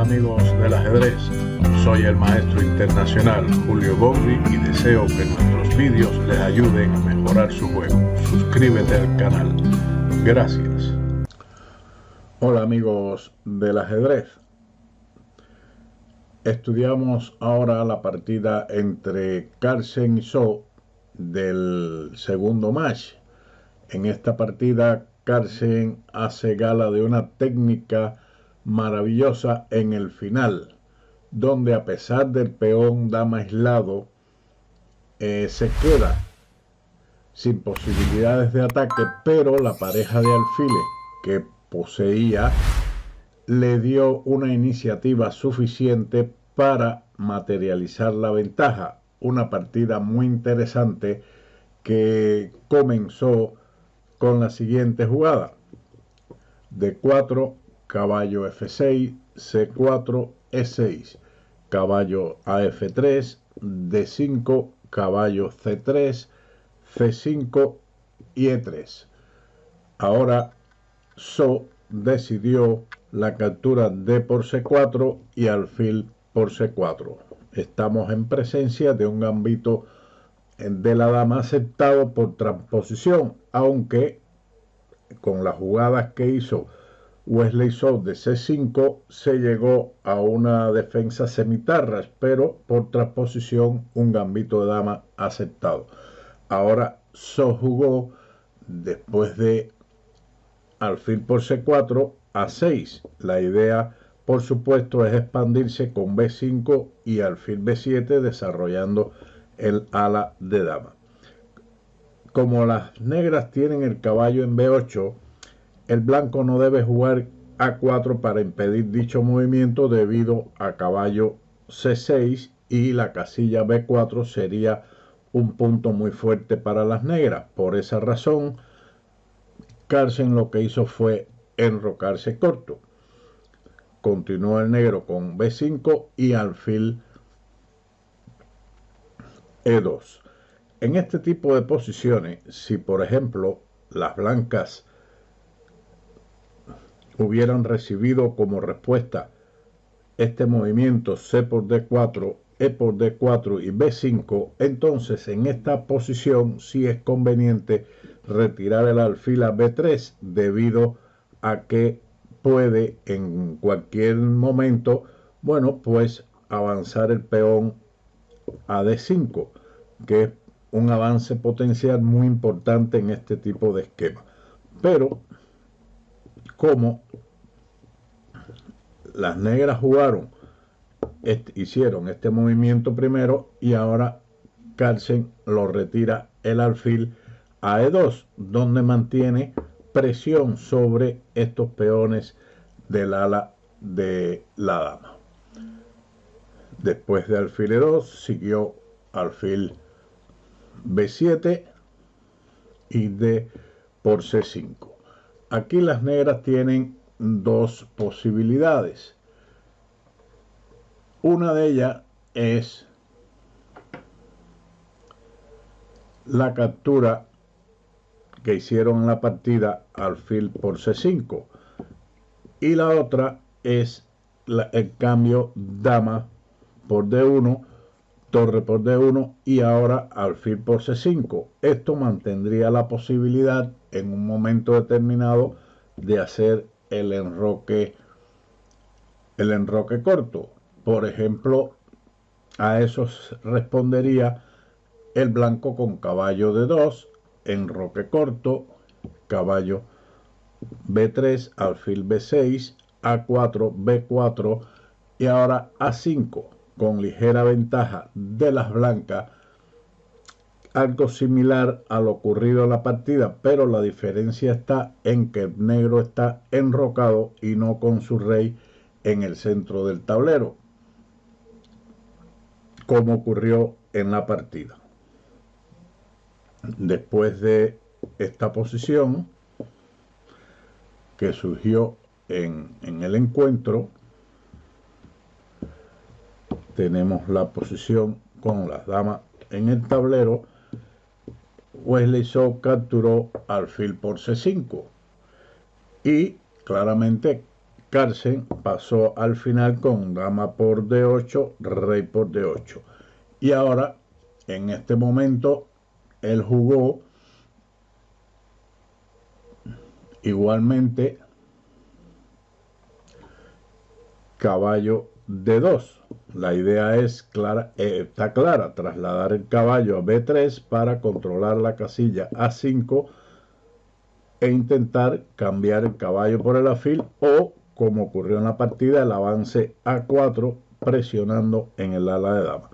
amigos del ajedrez, soy el maestro internacional Julio Bobri y deseo que nuestros vídeos les ayuden a mejorar su juego. Suscríbete al canal. Gracias. Hola amigos del ajedrez. Estudiamos ahora la partida entre Carlsen y Zhou del segundo match. En esta partida Carlsen hace gala de una técnica maravillosa en el final, donde a pesar del peón dama aislado se queda sin posibilidades de ataque, pero la pareja de alfiles que poseía le dio una iniciativa suficiente para materializar la ventaja. Una partida muy interesante que comenzó con la siguiente jugada: D4, caballo F6, C4, E6, caballo a F3, D5, caballo C3, C5 y E3. Ahora Zhou decidió la captura D por C4 y alfil por C4. Estamos en presencia de un gambito de la dama aceptado por transposición, aunque con las jugadas que hizo Wesley Zhou de C5 se llegó a una defensa semitarras, pero por transposición un gambito de dama aceptado. Ahora Zhou jugó, después de alfil por C4, A6. La idea, por supuesto, es expandirse con B5 y alfil B7, desarrollando el ala de dama. Como las negras tienen el caballo en B8, el blanco no debe jugar A4 para impedir dicho movimiento debido a caballo C6, y la casilla B4 sería un punto muy fuerte para las negras. Por esa razón, Carlsen lo que hizo fue enrocarse corto. Continuó el negro con B5 y alfil E2. En este tipo de posiciones, si por ejemplo las blancas hubieran recibido como respuesta este movimiento C por D4, E por D4 y B5, entonces en esta posición sí es conveniente retirar el alfil a B3, debido a que puede en cualquier momento, bueno, pues avanzar el peón a D5, que es un avance potencial muy importante en este tipo de esquema. Pero como las negras hicieron este movimiento primero, y ahora Carlsen lo retira el alfil a E2, donde mantiene presión sobre estos peones del ala de la dama. Después de alfil E2 siguió alfil B7 y D por C5. Aquí las negras tienen dos posibilidades. Una de ellas es la captura que hicieron en la partida alfil por C5, y la otra es el cambio dama por D1, torre por D1 y ahora alfil por C5. Esto mantendría la posibilidad en un momento determinado de hacer el enroque corto. Por ejemplo, a eso respondería el blanco con caballo D2, enroque corto, caballo B3, alfil B6, A4, B4 y ahora A5, con ligera ventaja de las blancas. Algo similar a lo ocurrido en la partida, pero la diferencia está en que el negro está enrocado y no con su rey en el centro del tablero, como ocurrió en la partida. Después de esta posición que surgió en el encuentro, tenemos la posición con las damas en el tablero. Wesley Zhou capturó alfil por C5 y claramente Carlsen pasó al final con dama por D8, rey por D8. Y ahora, en este momento, él jugó igualmente caballo D2. La idea es clara, está clara, trasladar el caballo a B3 para controlar la casilla A5 e intentar cambiar el caballo por el alfil o, como ocurrió en la partida, el avance A4 presionando en el ala de dama.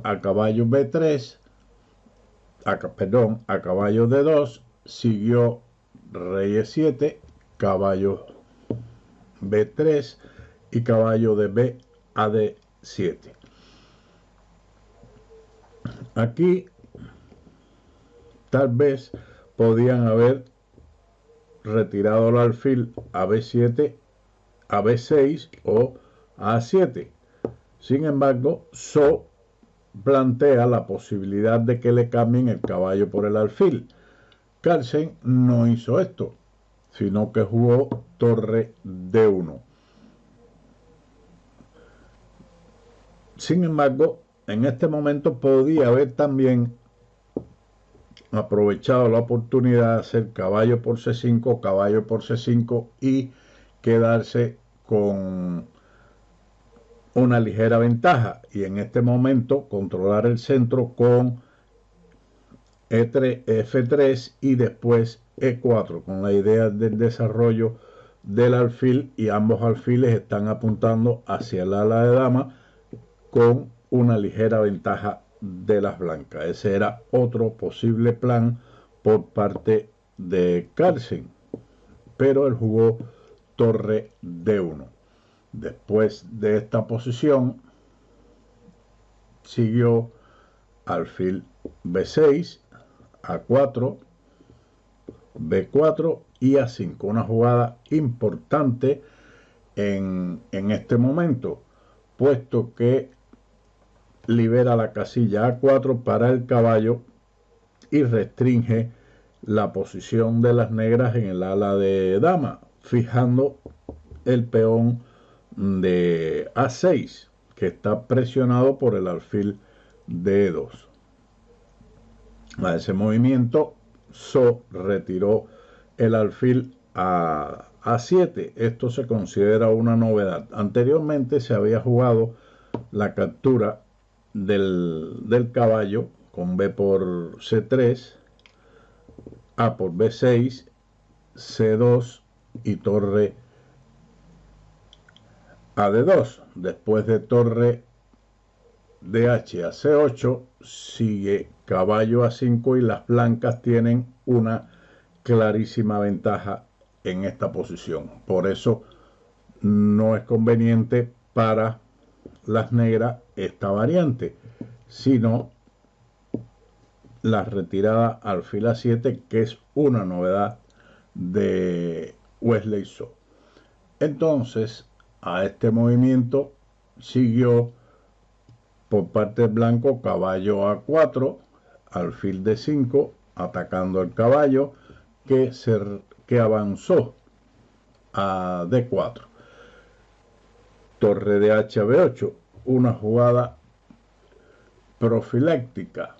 A caballo B3, a caballo D2, siguió rey E7, caballo B3 y caballo de B a D7. Aquí tal vez podían haber retirado el alfil a B7, a B6 o a A7. Sin embargo, So plantea la posibilidad de que le cambien el caballo por el alfil. Carlsen no hizo esto, sino que jugó torre D1. Sin embargo, en este momento podía haber también aprovechado la oportunidad de hacer caballo por C5, caballo por C5 y quedarse con una ligera ventaja, y en este momento controlar el centro con E3, F3 y después E4, con la idea del desarrollo del alfil, y ambos alfiles están apuntando hacia el ala de dama con una ligera ventaja de las blancas. Ese era otro posible plan por parte de Carlsen, pero él jugó torre D1. Después de esta posición siguió alfil B6, A4, B4 y A5. Una jugada importante en este momento, puesto que libera la casilla A4 para el caballo y restringe la posición de las negras en el ala de dama, fijando el peón de A6, que está presionado por el alfil de E2. A ese movimiento, So retiró el alfil a A7. Esto se considera una novedad. Anteriormente se había jugado la captura del caballo con B por C3, A por B6, C2 y torre a D2. Después de torre DH a C8 sigue caballo A5 y las blancas tienen una clarísima ventaja en esta posición. Por eso no es conveniente para las negras esta variante, sino la retirada alfil A7, que es una novedad de Wesley So. Entonces, a este movimiento siguió por parte del blanco caballo A4, alfil D5, atacando el caballo que avanzó a D4. Torre de H a B8, una jugada profiláctica,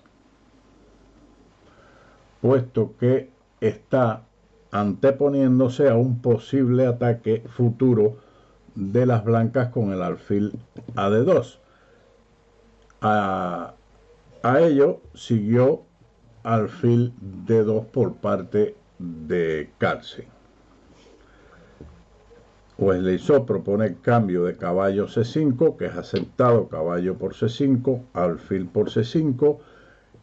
puesto que está anteponiéndose a un posible ataque futuro de las blancas con el alfil a D2. A ello siguió alfil D2 por parte de Carlsen. Wesley So propone el cambio de caballo C5, que es aceptado, caballo por C5, alfil por C5,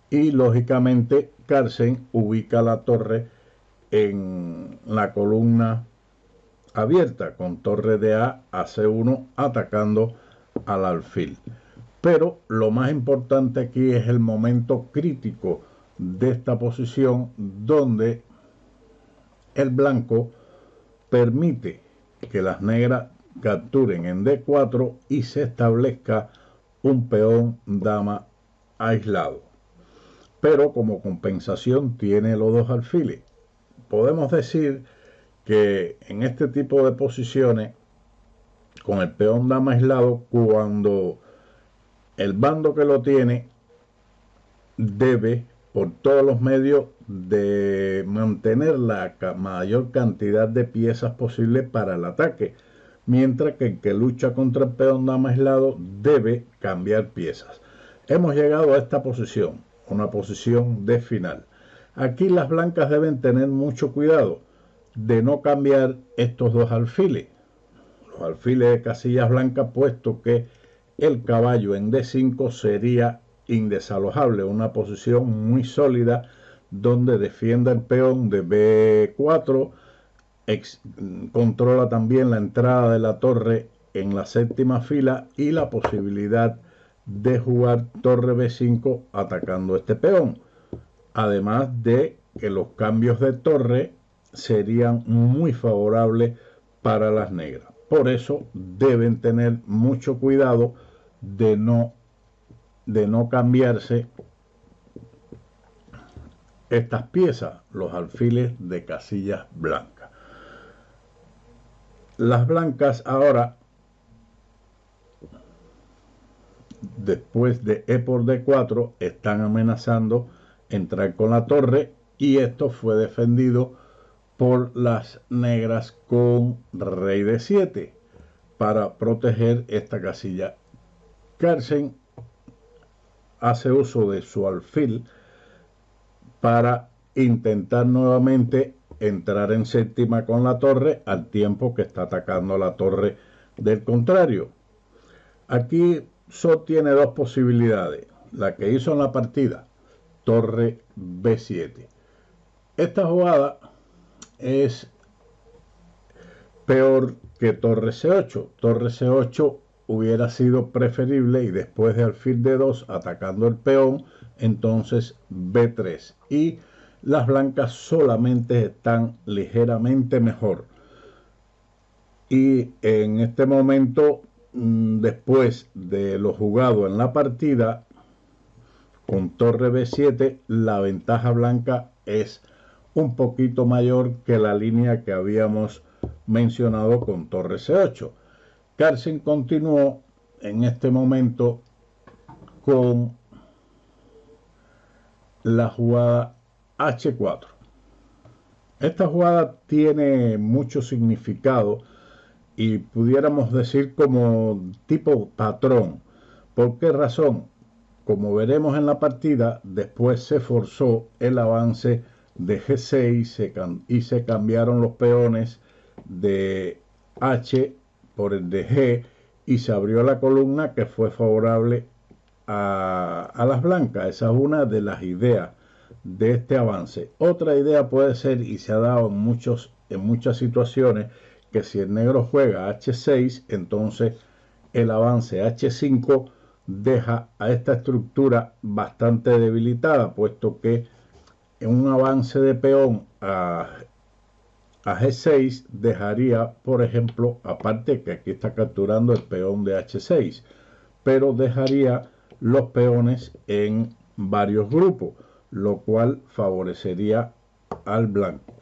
y lógicamente Carlsen ubica la torre en la columna abierta con torre de A a C1 atacando al alfil. Pero lo más importante aquí es el momento crítico de esta posición, donde el blanco permite que las negras capturen en D4 y se establezca un peón dama aislado, pero como compensación tiene los dos alfiles. Podemos decir que en este tipo de posiciones, con el peón dama aislado, cuando el bando que lo tiene debe por todos los medios de mantener la mayor cantidad de piezas posible para el ataque, mientras que el que lucha contra el peón dama aislado debe cambiar piezas. Hemos llegado a esta posición, una posición de final. Aquí las blancas deben tener mucho cuidado de no cambiar estos dos alfiles, los alfiles de casillas blancas, puesto que el caballo en D5 sería indesalojable, una posición muy sólida donde defienda el peón de B4, controla también la entrada de la torre en la séptima fila y la posibilidad de jugar torre B5 atacando este peón, además de que los cambios de torre serían muy favorables para las negras. Por eso deben tener mucho cuidado de no cambiarse estas piezas, los alfiles de casillas blancas. Las blancas ahora, después de E por D4, están amenazando entrar con la torre, y esto fue defendido por las negras con rey D7 para proteger esta casilla. Carlsen hace uso de su alfil para intentar nuevamente entrar en séptima con la torre al tiempo que está atacando la torre del contrario. Aquí So tiene dos posibilidades, la que hizo en la partida, torre B7. Esta jugada es peor que torre C8. Torre C8 hubiera sido preferible, y después de alfil D2 atacando el peón, entonces B3, y las blancas solamente están ligeramente mejor. Y en este momento, después de lo jugado en la partida con torre B7, la ventaja blanca es un poquito mayor que la línea que habíamos mencionado con torre C8. Carlsen continuó en este momento con la jugada H4. Esta jugada tiene mucho significado y pudiéramos decir como tipo patrón. ¿Por qué razón? Como veremos en la partida, después se forzó el avance de G6 y se cambiaron los peones de H por el de G, y se abrió la columna que fue favorable a las blancas. Esa es una de las ideas de este avance. Otra idea puede ser, y se ha dado en muchas situaciones, que si el negro juega H6, entonces el avance H5 deja a esta estructura bastante debilitada, puesto que en un avance de peón a G6 dejaría, por ejemplo, aparte que aquí está capturando el peón de H6, pero dejaría los peones en varios grupos, lo cual favorecería al blanco.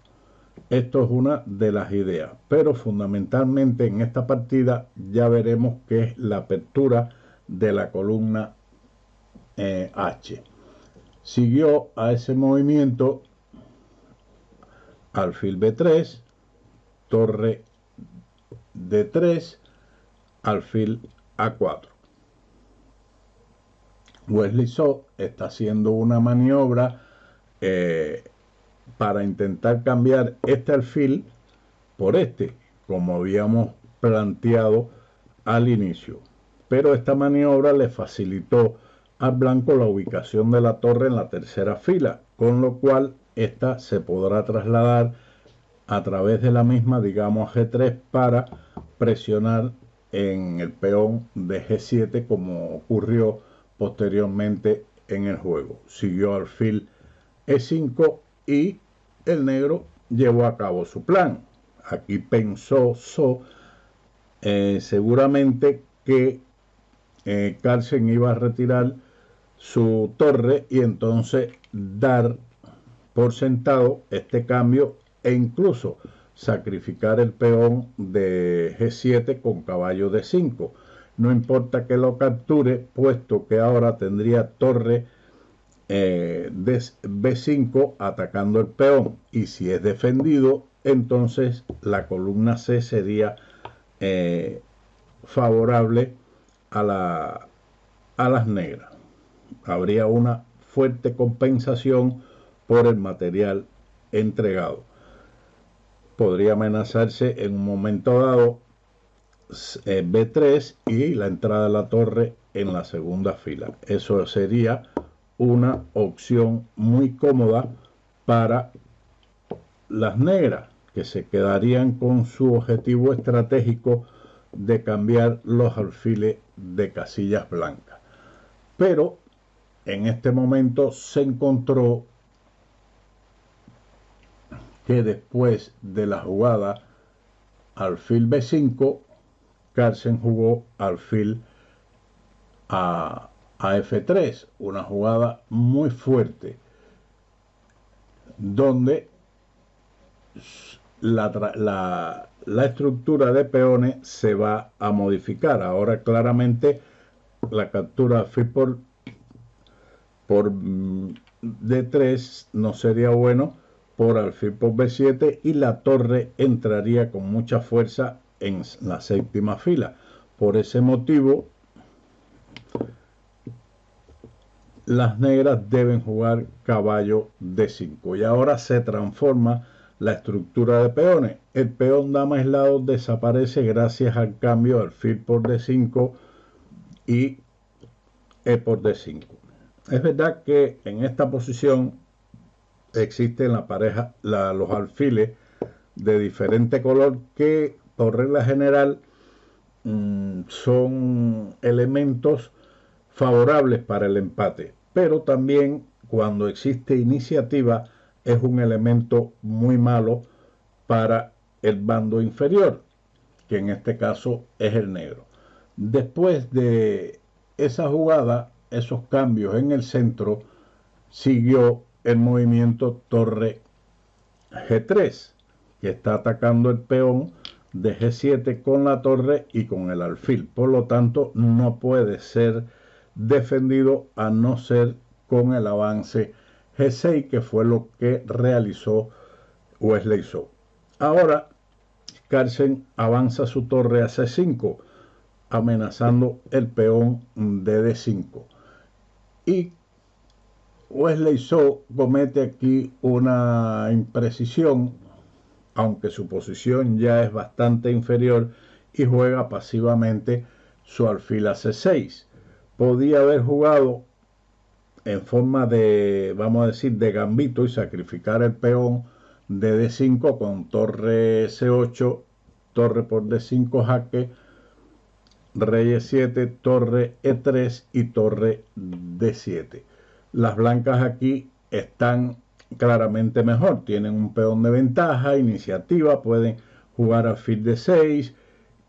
Esto es una de las ideas, pero fundamentalmente en esta partida ya veremos que es la apertura de la columna H. Siguió a ese movimiento alfil B3, torre D3, alfil A4. Wesley So está haciendo una maniobra para intentar cambiar este alfil por este, como habíamos planteado al inicio. Pero esta maniobra le facilitó al blanco la ubicación de la torre en la tercera fila, con lo cual esta se podrá trasladar a través de la misma, digamos, a G3 para presionar en el peón de G7, como ocurrió posteriormente en el juego. Siguió alfil E5 y el negro llevó a cabo su plan. Aquí pensó So seguramente que Carlsen iba a retirar su torre y entonces dar por sentado este cambio, e incluso sacrificar el peón de G7 con caballo D5. No importa que lo capture, puesto que ahora tendría torre B5 atacando el peón, y si es defendido, entonces la columna C sería favorable a las negras. Habría una fuerte compensación por el material entregado. Podría amenazarse en un momento dado B3 y la entrada de la torre en la segunda fila. Eso sería una opción muy cómoda para las negras, que se quedarían con su objetivo estratégico de cambiar los alfiles de casillas blancas. Pero en este momento se encontró que después de la jugada alfil B5, Carlsen jugó alfil a F3, una jugada muy fuerte, donde la estructura de peones se va a modificar. Ahora claramente la captura alfil por D3 no sería bueno, por alfil por B7, y la torre entraría con mucha fuerza en la séptima fila. Por ese motivo, las negras deben jugar caballo D5, y ahora se transforma la estructura de peones. El peón dama aislado desaparece gracias al cambio alfil por D5 y E por D5. Es verdad que en esta posición existen la pareja, los alfiles de diferente color que por regla general son elementos favorables para el empate, pero también cuando existe iniciativa es un elemento muy malo para el bando inferior, que en este caso es el negro. Después de esa jugada, esos cambios en el centro, siguió el movimiento torre G3, que está atacando el peón de G7 con la torre y con el alfil. Por lo tanto, no puede ser defendido a no ser con el avance G6, que fue lo que realizó Wesley So. Ahora, Carlsen avanza su torre a C5, amenazando el peón de D5. Y Wesley So comete aquí una imprecisión, aunque su posición ya es bastante inferior, y juega pasivamente su alfil a C6. Podía haber jugado en forma de, vamos a decir, de gambito y sacrificar el peón de D5 con torre C8, torre por D5 jaque, rey E7, torre E3 y torre D7. Las blancas aquí están claramente mejor, tienen un peón de ventaja, iniciativa, pueden jugar alfil de 6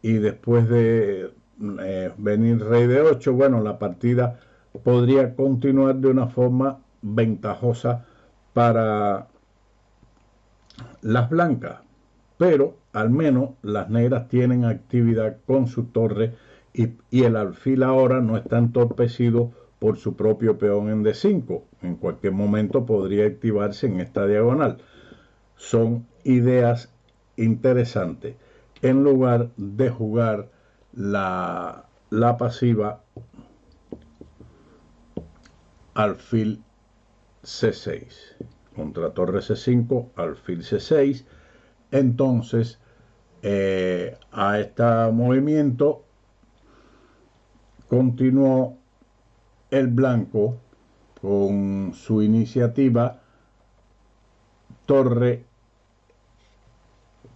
y después de venir rey de 8, bueno, la partida podría continuar de una forma ventajosa para las blancas, pero al menos las negras tienen actividad con su torre y el alfil ahora no está entorpecido por su propio peón en D5. En cualquier momento podría activarse en esta diagonal. Son ideas interesantes en lugar de jugar la pasiva alfil C6 contra torre C5, alfil C6. Entonces a este movimiento continuó el blanco con su iniciativa torre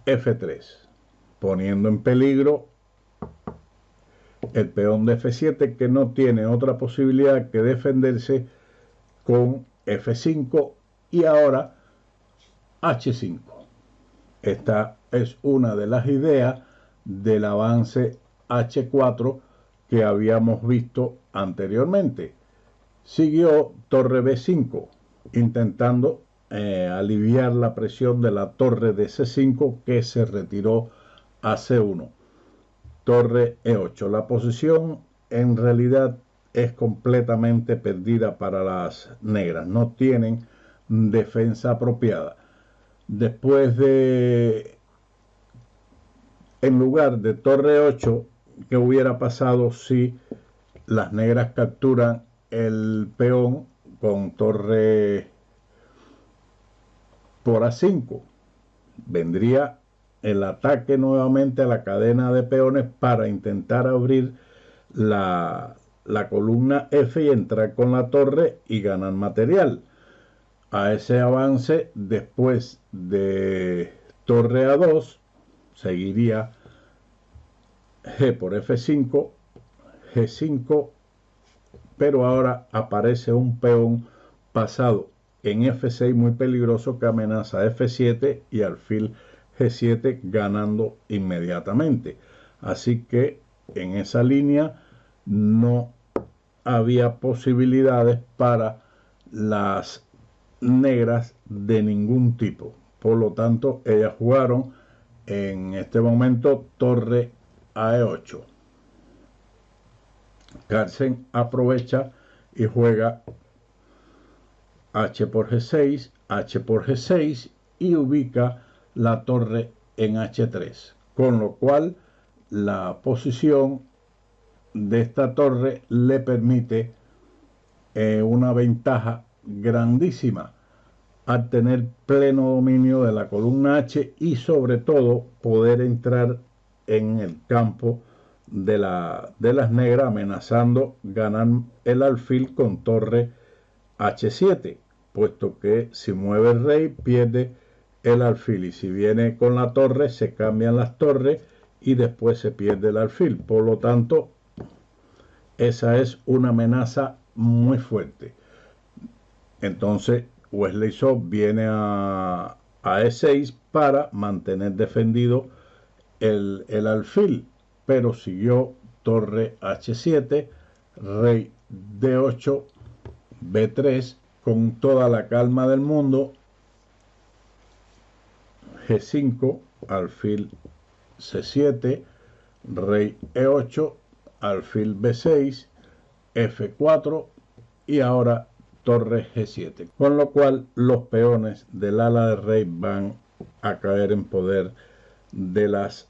F3, poniendo en peligro el peón de F7, que no tiene otra posibilidad que defenderse con F5 y ahora H5. Esta es una de las ideas del avance H4 que habíamos visto anteriormente. Siguió torre B5, intentando aliviar la presión de la torre de C5 que se retiró a C1. Torre E8. La posición en realidad es completamente perdida para las negras. No tienen defensa apropiada. Después de, en lugar de torre 8, ¿qué hubiera pasado si las negras capturan el peón con torre por A5? Vendría el ataque nuevamente a la cadena de peones para intentar abrir la columna F y entrar con la torre y ganar material. A ese avance, después de torre A2, seguiría G por F5, G5, pero ahora aparece un peón pasado en F6 muy peligroso que amenaza F7 y alfil G7 ganando inmediatamente. Así que en esa línea no había posibilidades para las negras de ningún tipo. Por lo tanto, ellas jugaron en este momento torre a E8. Carlsen aprovecha y juega H por G6, H por G6 y ubica la torre en H3, con lo cual la posición de esta torre le permite una ventaja grandísima al tener pleno dominio de la columna H y sobre todo poder entrar en el campo de las negras amenazando ganar el alfil con torre H7, puesto que si mueve el rey pierde el alfil y si viene con la torre se cambian las torres y después se pierde el alfil. Por lo tanto, esa es una amenaza muy fuerte. Entonces Wesley So viene a E6 para mantener defendido el alfil, pero siguió torre H7, rey D8, B3 con toda la calma del mundo, G5, alfil C7, rey E8, alfil B6, F4 y ahora torre G7, con lo cual los peones del ala de rey van a caer en poder de las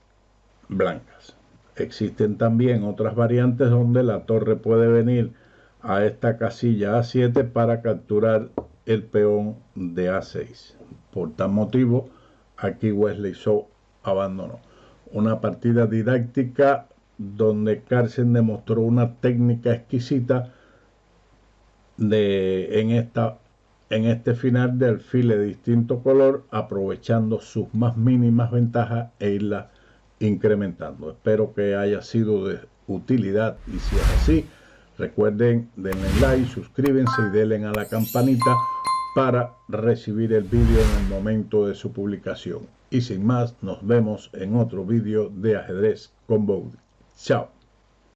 blancas. Existen también otras variantes donde la torre puede venir a esta casilla A7 para capturar el peón de A6. Por tal motivo, aquí Wesley So abandonó. Una partida didáctica donde Carlsen demostró una técnica exquisita en este final de alfiles de distinto color, aprovechando sus más mínimas ventajas e irlas incrementando. Espero que haya sido de utilidad y si es así, recuerden denle like, suscríbanse y denle a la campanita para recibir el vídeo en el momento de su publicación. Y sin más, nos vemos en otro vídeo de ajedrez con Bowdy. Chao.